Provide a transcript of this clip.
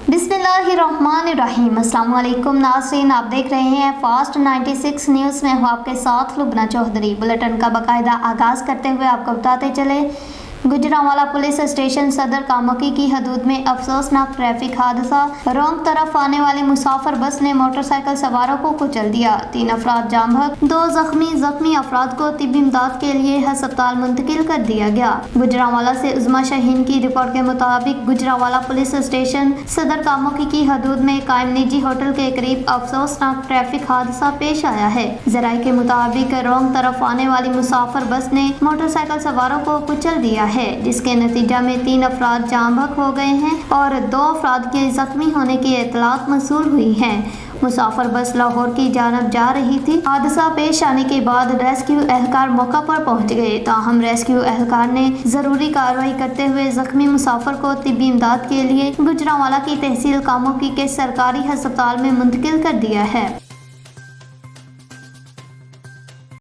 बिस्मिल्लाहिर्रहमानिर्रहीम। अस्सलाम वालेकुम नाज़रीन, आप देख रहे हैं फास्ट 96 न्यूज़ में हूँ आपके साथ लुबना चौधरी। बुलेटिन का बाकायदा आगाज़ करते हुए आपको बताते चले, गुजरांवाला पुलिस स्टेशन सदर कामकी की हदूद में अफसोसनाक ट्रैफिक हादसा। रोंग तरफ आने वाली मुसाफिर बस ने मोटरसाइकिल सवारों को कुचल दिया। 3 अफराद जाम बहक, 2 जख्मी अफराद को तिब्बी इमदाद के लिए अस्पताल मुंतकिल कर दिया गया। गुजरांवाला से उज़मा शाहीन की रिपोर्ट के मुताबिक गुजरांवाला पुलिस स्टेशन सदर कामकी की हदूद में कायम निजी होटल के करीब अफसोसनाक ट्रैफिक हादसा पेश आया है। ज़राए के मुताबिक रोंग तरफ आने वाली मुसाफिर बस ने मोटरसाइकिल सवारों को कुचल दिया है, जिसके नतीजा में 3 अफराद जाम बहक हो गए हैं और 2 अफराद के जख्मी होने की इत्तलात मौसूल हुई हैं। मुसाफिर बस लाहौर की जानब जा रही थी। हादसा पेश आने के बाद रेस्क्यू एहलकार मौका पर पहुंच गए, ताहम रेस्क्यू एहलकार ने जरूरी कार्रवाई करते हुए जख्मी मुसाफिर को तिब्बी इमदाद के लिए गुजरांवाला की तहसील कामोकी के सरकारी अस्पताल में मुंतकिल कर दिया है।